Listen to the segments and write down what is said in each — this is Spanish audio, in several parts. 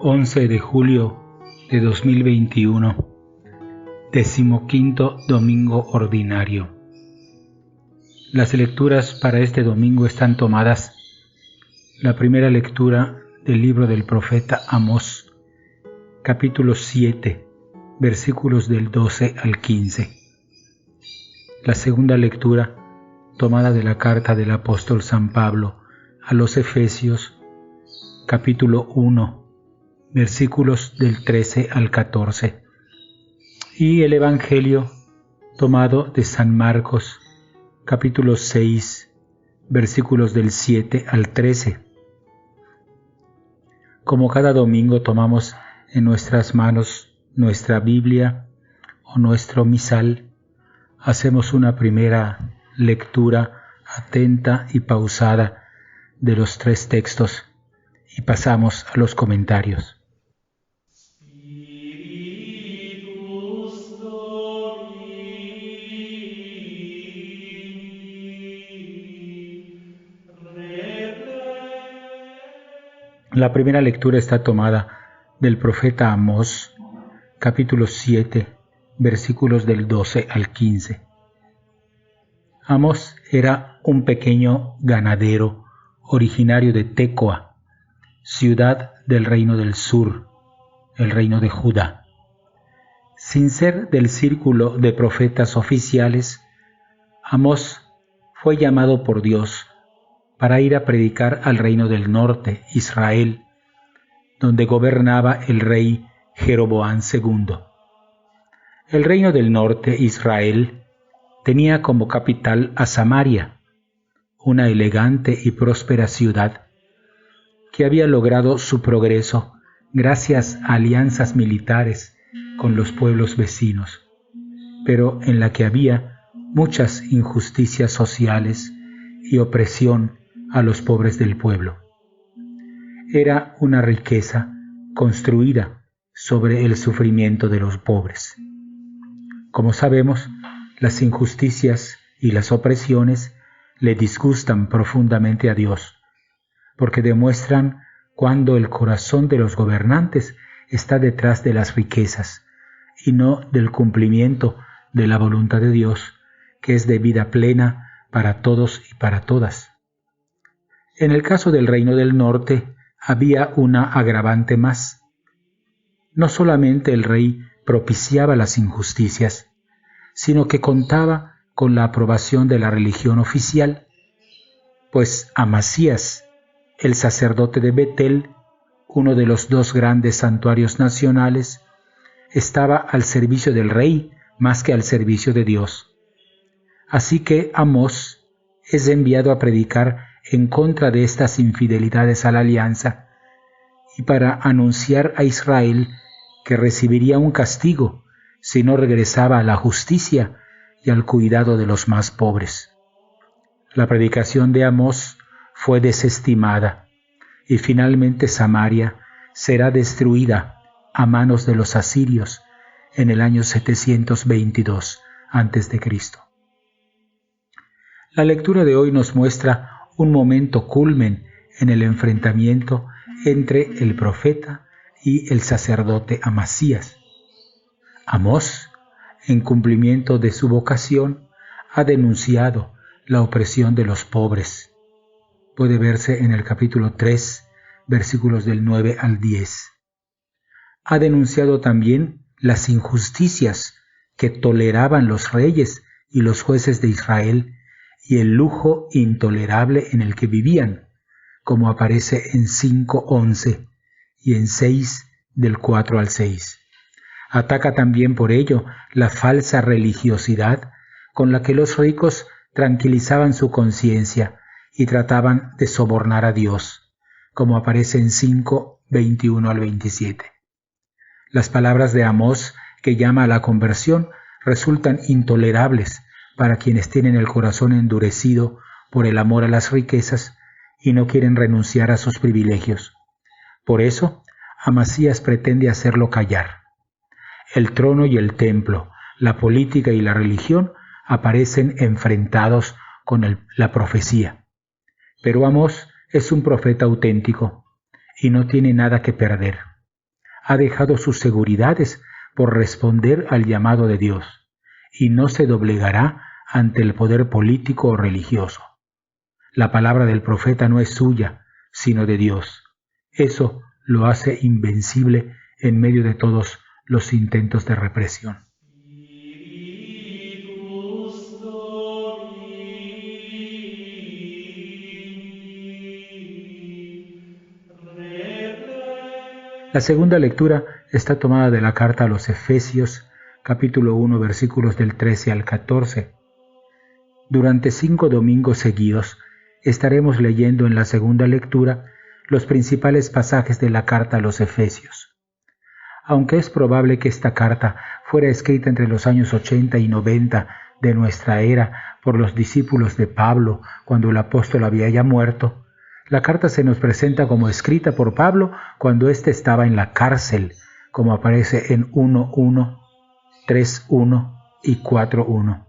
11 de julio de 2021, 15º domingo ordinario. Las lecturas para este domingo están tomadas. La primera lectura del libro del profeta Amós, capítulo 7, versículos del 12 al 15. La segunda lectura, tomada de la carta del apóstol San Pablo a los Efesios, capítulo 1, versículos del 13 al 14. Y el Evangelio tomado de San Marcos, capítulo 6, versículos del 7 al 13. Como cada domingo tomamos en nuestras manos nuestra Biblia o nuestro misal, hacemos una primera lectura atenta y pausada de los tres textos y pasamos a los comentarios. La primera lectura está tomada del profeta Amós, capítulo 7, versículos del 12 al 15. Amós era un pequeño ganadero originario de Tecoa, ciudad del reino del sur, el reino de Judá. Sin ser del círculo de profetas oficiales, Amós fue llamado por Dios para ir a predicar al reino del norte, Israel, donde gobernaba el rey Jeroboam II. El reino del norte, Israel, tenía como capital a Samaria, una elegante y próspera ciudad que había logrado su progreso gracias a alianzas militares con los pueblos vecinos, pero en la que había muchas injusticias sociales y opresión a los pobres del pueblo. Era una riqueza construida sobre el sufrimiento de los pobres. Como sabemos, las injusticias y las opresiones le disgustan profundamente a Dios, porque demuestran cuando el corazón de los gobernantes está detrás de las riquezas y no del cumplimiento de la voluntad de Dios, que es de vida plena para todos y para todas. En el caso del reino del norte había una agravante más. No solamente el rey propiciaba las injusticias, sino que contaba con la aprobación de la religión oficial, pues Amasías, el sacerdote de Betel, uno de los dos grandes santuarios nacionales, estaba al servicio del rey más que al servicio de Dios. Así que Amós es enviado a predicar en contra de estas infidelidades a la alianza y para anunciar a Israel que recibiría un castigo si no regresaba a la justicia y al cuidado de los más pobres. La predicación de Amós fue desestimada y finalmente Samaria será destruida a manos de los asirios en el año 722 a.C. La lectura de hoy nos muestra un momento culmen en el enfrentamiento entre el profeta y el sacerdote Amasías. Amós, en cumplimiento de su vocación, ha denunciado la opresión de los pobres. Puede verse en el capítulo 3, versículos del 9 al 10. Ha denunciado también las injusticias que toleraban los reyes y los jueces de Israel y el lujo intolerable en el que vivían, como aparece en 5:11 y en 6 del 4 al 6. Ataca también por ello la falsa religiosidad con la que los ricos tranquilizaban su conciencia y trataban de sobornar a Dios, como aparece en 5:21 al 27. Las palabras de Amós, que llama a la conversión, resultan intolerables para quienes tienen el corazón endurecido por el amor a las riquezas y no quieren renunciar a sus privilegios. Por eso, Amasías pretende hacerlo callar. El trono y el templo, la política y la religión aparecen enfrentados con la profecía. Pero Amós es un profeta auténtico y no tiene nada que perder. ha dejado sus seguridades por responder al llamado de Dios y no se doblegará ante el poder político o religioso. La palabra del profeta no es suya, sino de Dios. Eso lo hace invencible en medio de todos los intentos de represión. La segunda lectura está tomada de la carta a los Efesios, capítulo 1, versículos del 13 al 14. Durante 5 domingos seguidos estaremos leyendo en la segunda lectura los principales pasajes de la carta a los Efesios. Aunque es probable que esta carta fuera escrita entre los años 80 y 90 de nuestra era por los discípulos de Pablo cuando el apóstol había ya muerto, la carta se nos presenta como escrita por Pablo cuando éste estaba en la cárcel, como aparece en 1:1, 3:1 y 4:1.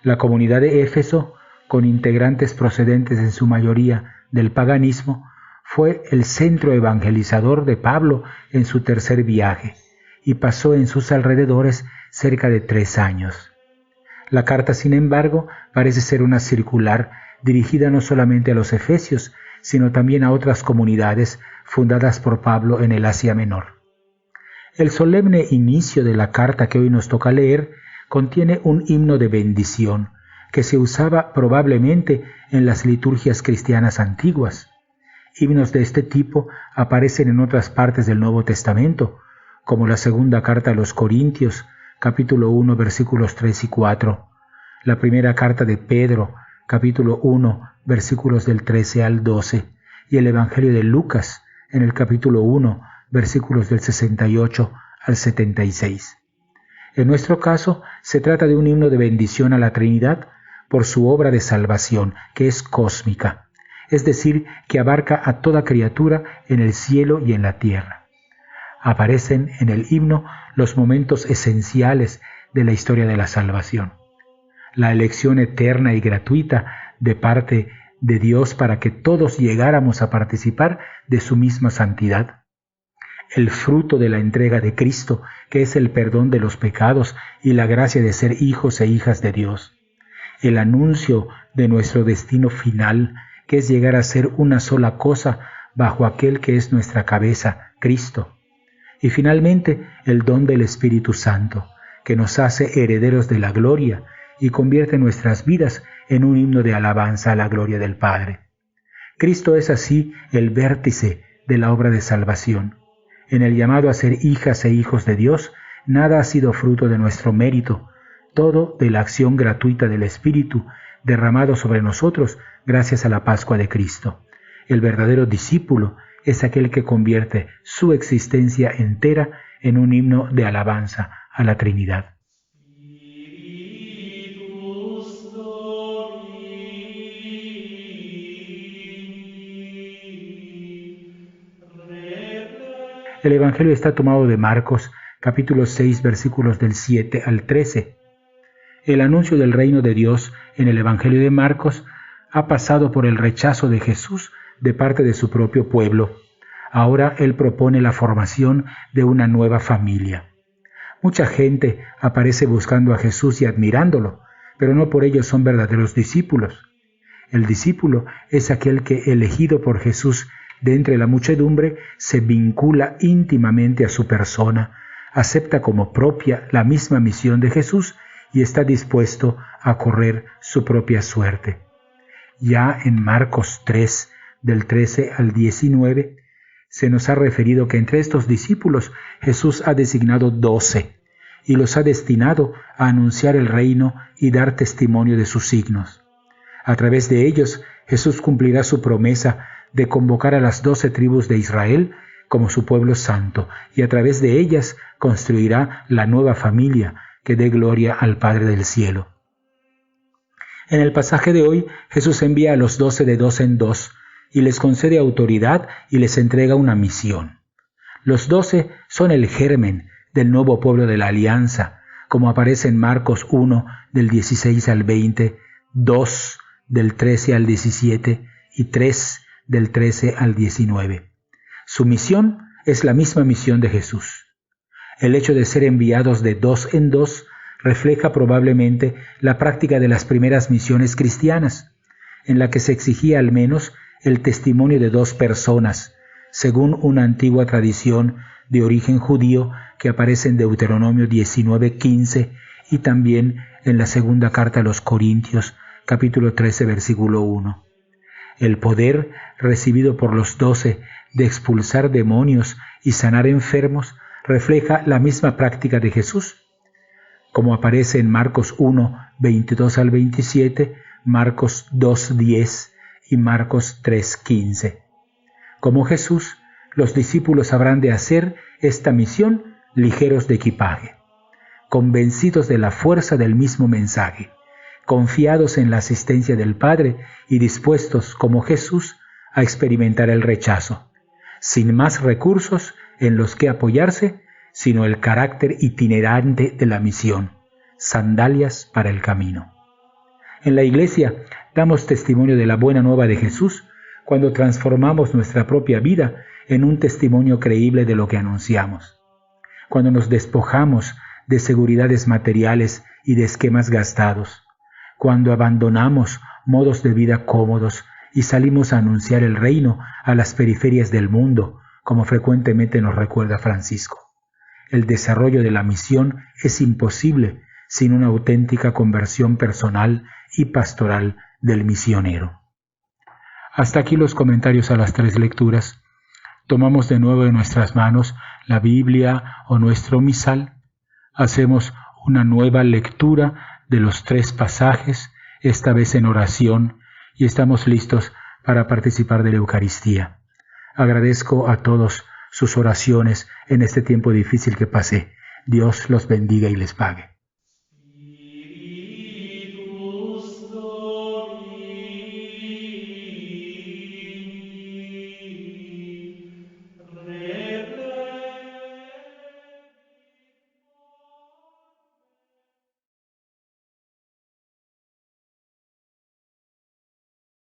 La comunidad de Éfeso, con integrantes procedentes en su mayoría del paganismo, fue el centro evangelizador de Pablo en su tercer viaje y pasó en sus alrededores cerca de 3 años. La carta, sin embargo, parece ser una circular dirigida no solamente a los efesios, sino también a otras comunidades fundadas por Pablo en el Asia Menor. El solemne inicio de la carta que hoy nos toca leer contiene un himno de bendición que se usaba probablemente en las liturgias cristianas antiguas. Himnos de este tipo aparecen en otras partes del Nuevo Testamento, como la segunda carta a los Corintios, capítulo 1, versículos 3 y 4, la primera carta de Pedro, capítulo 1, versículos del 13 al 12, y el Evangelio de Lucas, en el capítulo 1, versículos del 68 al 76. En nuestro caso, se trata de un himno de bendición a la Trinidad por su obra de salvación, que es cósmica, es decir, que abarca a toda criatura en el cielo y en la tierra. Aparecen en el himno los momentos esenciales de la historia de la salvación. La elección eterna y gratuita de parte de Dios para que todos llegáramos a participar de su misma santidad. El fruto de la entrega de Cristo, que es el perdón de los pecados y la gracia de ser hijos e hijas de Dios. El anuncio de nuestro destino final, que es llegar a ser una sola cosa bajo aquel que es nuestra cabeza, Cristo. Y finalmente, el don del Espíritu Santo, que nos hace herederos de la gloria y convierte nuestras vidas en un himno de alabanza a la gloria del Padre. Cristo es así el vértice de la obra de salvación. En el llamado a ser hijas e hijos de Dios, nada ha sido fruto de nuestro mérito, todo de la acción gratuita del Espíritu derramado sobre nosotros gracias a la Pascua de Cristo. El verdadero discípulo es aquel que convierte su existencia entera en un himno de alabanza a la Trinidad. El Evangelio está tomado de Marcos, capítulo 6, versículos del 7 al 13. El anuncio del reino de Dios en el Evangelio de Marcos ha pasado por el rechazo de Jesús de parte de su propio pueblo. Ahora Él propone la formación de una nueva familia. Mucha gente aparece buscando a Jesús y admirándolo, pero no por ello son verdaderos discípulos. El discípulo es aquel que, elegido por Jesús de entre la muchedumbre, se vincula íntimamente a su persona, acepta como propia la misma misión de Jesús y está dispuesto a correr su propia suerte. Ya en Marcos 3, del 13 al 19, se nos ha referido que entre estos discípulos Jesús ha designado 12 y los ha destinado a anunciar el reino y dar testimonio de sus signos. A través de ellos, Jesús cumplirá su promesa de convocar a las 12 tribus de Israel como su pueblo santo, y a través de ellas construirá la nueva familia que dé gloria al Padre del cielo. En el pasaje de hoy, Jesús envía a los 12 de 2 en 2 y les concede autoridad y les entrega una misión. Los 12 son el germen del nuevo pueblo de la alianza, como aparece en Marcos 1, del 16 al 20, 2, del 13 al 17 y 3, del 13 al 19. Su misión es la misma misión de Jesús. El hecho de ser enviados de dos en dos refleja probablemente la práctica de las primeras misiones cristianas, en la que se exigía al menos el testimonio de dos personas, según una antigua tradición de origen judío que aparece en Deuteronomio 19:15 y también en la segunda carta a los Corintios, capítulo 13, versículo 1. El poder recibido por los 12 de expulsar demonios y sanar enfermos refleja la misma práctica de Jesús, como aparece en Marcos 1, 22 al 27, Marcos 2, 10 y Marcos 3, 15. Como Jesús, los discípulos habrán de hacer esta misión ligeros de equipaje, convencidos de la fuerza del mismo mensaje, confiados en la asistencia del Padre y dispuestos, como Jesús, a experimentar el rechazo, sin más recursos en los que apoyarse, sino el carácter itinerante de la misión, sandalias para el camino. En la Iglesia damos testimonio de la buena nueva de Jesús cuando transformamos nuestra propia vida en un testimonio creíble de lo que anunciamos. Cuando nos despojamos de seguridades materiales y de esquemas gastados, cuando abandonamos modos de vida cómodos y salimos a anunciar el reino a las periferias del mundo, como frecuentemente nos recuerda Francisco. El desarrollo de la misión es imposible sin una auténtica conversión personal y pastoral del misionero. Hasta aquí los comentarios a las 3 lecturas. Tomamos de nuevo en nuestras manos la Biblia o nuestro misal. Hacemos una nueva lectura de los 3 pasajes, esta vez en oración, y estamos listos para participar de la Eucaristía. Agradezco a todos sus oraciones en este tiempo difícil que pasé. Dios los bendiga y les pague.